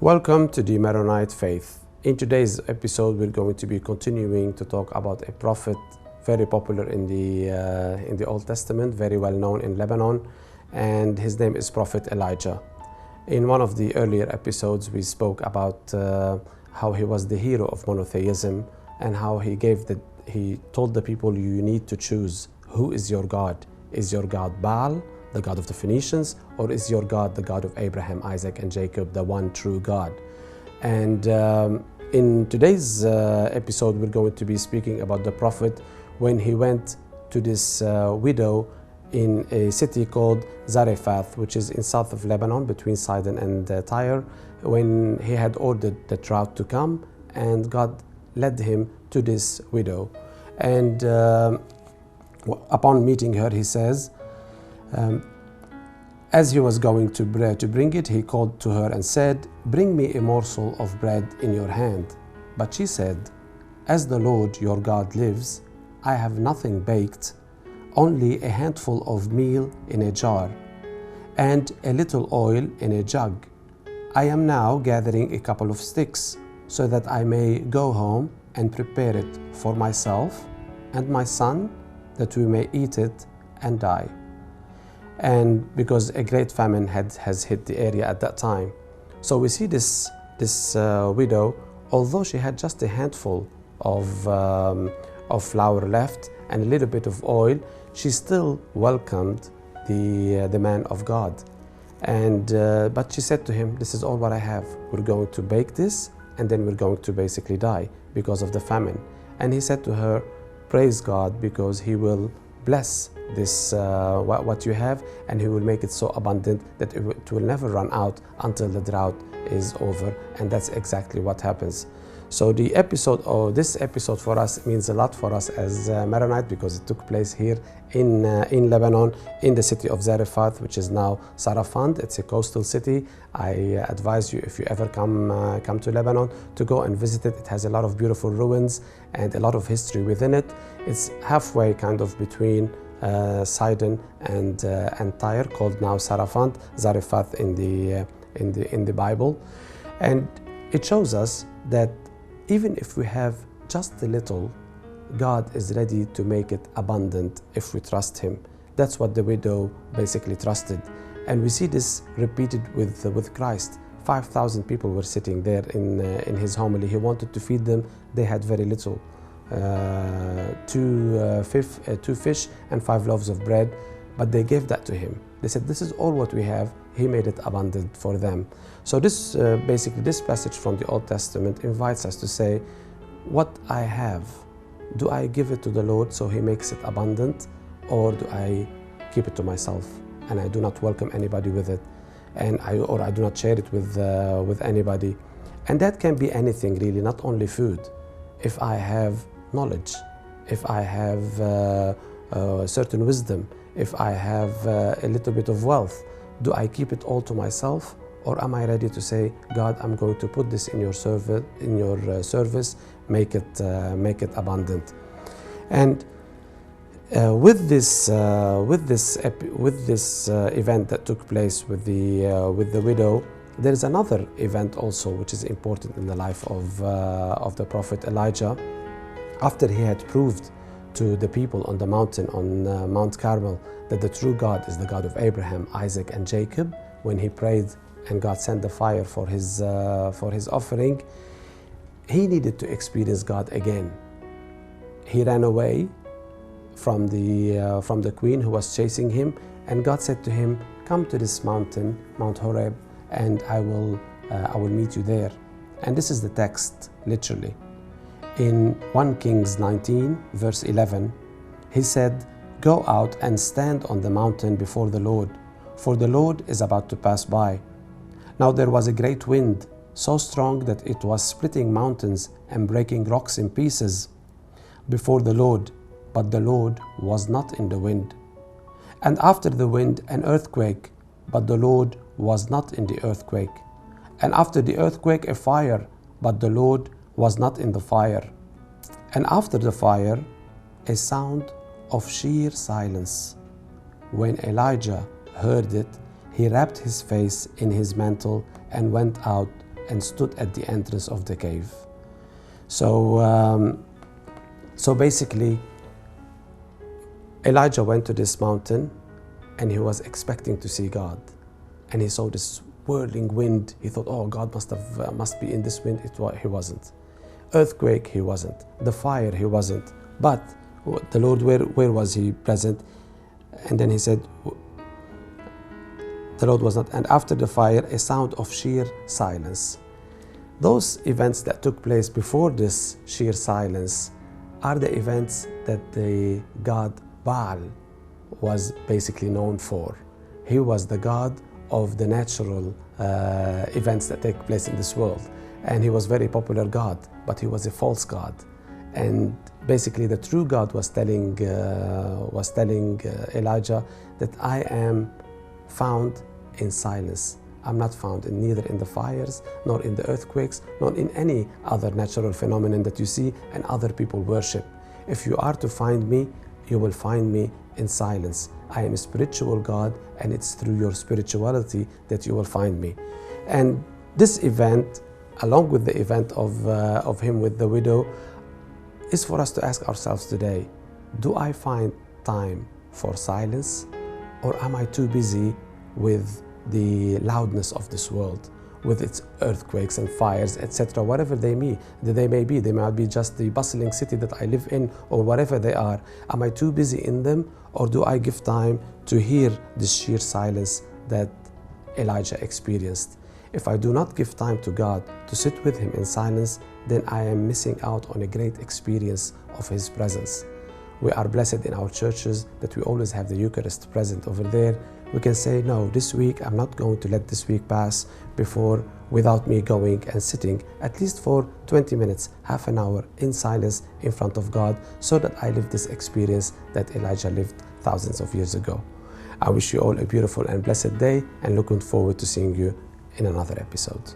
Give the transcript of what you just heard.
Welcome to the Maronite faith. In today's episode, we're going to be continuing to talk about a prophet very popular in the Old Testament, very well known in Lebanon, and his name is Prophet Elijah. In one of the earlier episodes, we spoke about how he was the hero of monotheism and how he told the people, you need to choose who is your God. Is your God Baal, the God of the Phoenicians, or is your God the God of Abraham, Isaac, and Jacob, the one true God? And in today's episode, we're going to be speaking about the prophet when he went to this widow in a city called Zarephath, which is in south of Lebanon, between Sidon and Tyre, when he had ordered the drought to come, and God led him to this widow. And upon meeting her, he says, as he was going to bring it, he called to her and said, "Bring me a morsel of bread in your hand." But she said, "As the Lord your God lives, I have nothing baked, only a handful of meal in a jar, and a little oil in a jug. I am now gathering a couple of sticks, so that I may go home and prepare it for myself and my son, that we may eat it and die." And because a great famine has hit the area at that time. So we see this widow, although she had just a handful of flour left and a little bit of oil, she still welcomed the man of God. And but she said to him, "This is all what I have. We're going to bake this, and then we're going to basically die because of the famine." And he said to her, "Praise God, because He will bless this what you have, and He will make it so abundant that it will never run out until the drought is over." And that's exactly what happens. So this episode for us means a lot for us as Maronite, because it took place here in Lebanon, in the city of Zarephath, which is now Sarafand. It's a coastal city. I advise you, if you ever come to Lebanon, to go and visit it. It has a lot of beautiful ruins and a lot of history within it. It's halfway kind of between Sidon and Tyre, called now Sarafand, Zarephath in the Bible. And it shows us that even if we have just a little, God is ready to make it abundant if we trust Him. That's what the widow basically trusted. And we see this repeated with Christ. 5,000 people were sitting there in His homily. He wanted to feed them. They had very little. Two fish and 5 loaves of bread, but they gave that to Him. They said, "This is all what we have." He made it abundant for them. So this passage from the Old Testament invites us to say, what I have, do I give it to the Lord so He makes it abundant, or do I keep it to myself and I do not welcome anybody with it, or I do not share it with anybody? And that can be anything really, not only food. If I have knowledge, if I have certain wisdom, if I have a little bit of wealth, do I keep it all to myself, or am I ready to say, "God, I'm going to put this in your service, make it abundant"? And with this event that took place with the widow, there is another event also which is important in the life of the prophet Elijah. After he had proved to the people on the mountain, on Mount Carmel, that the true God is the God of Abraham, Isaac, and Jacob, when he prayed and God sent the fire for his offering, he needed to experience God again. He ran away from the queen who was chasing him, and God said to him, "Come to this mountain, Mount Horeb, and I will meet you there." And this is the text, literally. In 1 Kings 19, verse 11, he said, "Go out and stand on the mountain before the Lord, for the Lord is about to pass by." Now there was a great wind, so strong that it was splitting mountains and breaking rocks in pieces before the Lord, but the Lord was not in the wind. And after the wind, an earthquake, but the Lord was not in the earthquake. And after the earthquake, a fire, but the Lord was not in the fire. And after the fire, a sound of sheer silence. When Elijah heard it, he wrapped his face in his mantle and went out and stood at the entrance of the cave. So basically, Elijah went to this mountain and he was expecting to see God. And he saw this whirling wind. He thought, oh, God must be in this wind. He wasn't. Earthquake, he wasn't. The fire, he wasn't. But the Lord, where was he present? And then he said, the Lord was not. And after the fire, a sound of sheer silence. Those events that took place before this sheer silence are the events that the god Baal was basically known for. He was the god of the natural events that take place in this world. And he was a very popular god, but he was a false god. And basically the true God was telling Elijah that I am found in silence. I'm not found neither in the fires, nor in the earthquakes, nor in any other natural phenomenon that you see and other people worship. If you are to find me, you will find me in silence. I am a spiritual God, and it's through your spirituality that you will find me. And this event, along with the event of him with the widow, is for us to ask ourselves today, do I find time for silence, or am I too busy with the loudness of this world, with its earthquakes and fires, etc., whatever they may be. They might be just the bustling city that I live in, or whatever they are. Am I too busy in them, or do I give time to hear the sheer silence that Elijah experienced? If I do not give time to God to sit with him in silence, then I am missing out on a great experience of his presence. We are blessed in our churches that we always have the Eucharist present over there. We can say, no, this week I'm not going to let this week pass without me going and sitting at least for 20 minutes, half an hour in silence in front of God, so that I live this experience that Elijah lived thousands of years ago. I wish you all a beautiful and blessed day, and looking forward to seeing you in another episode.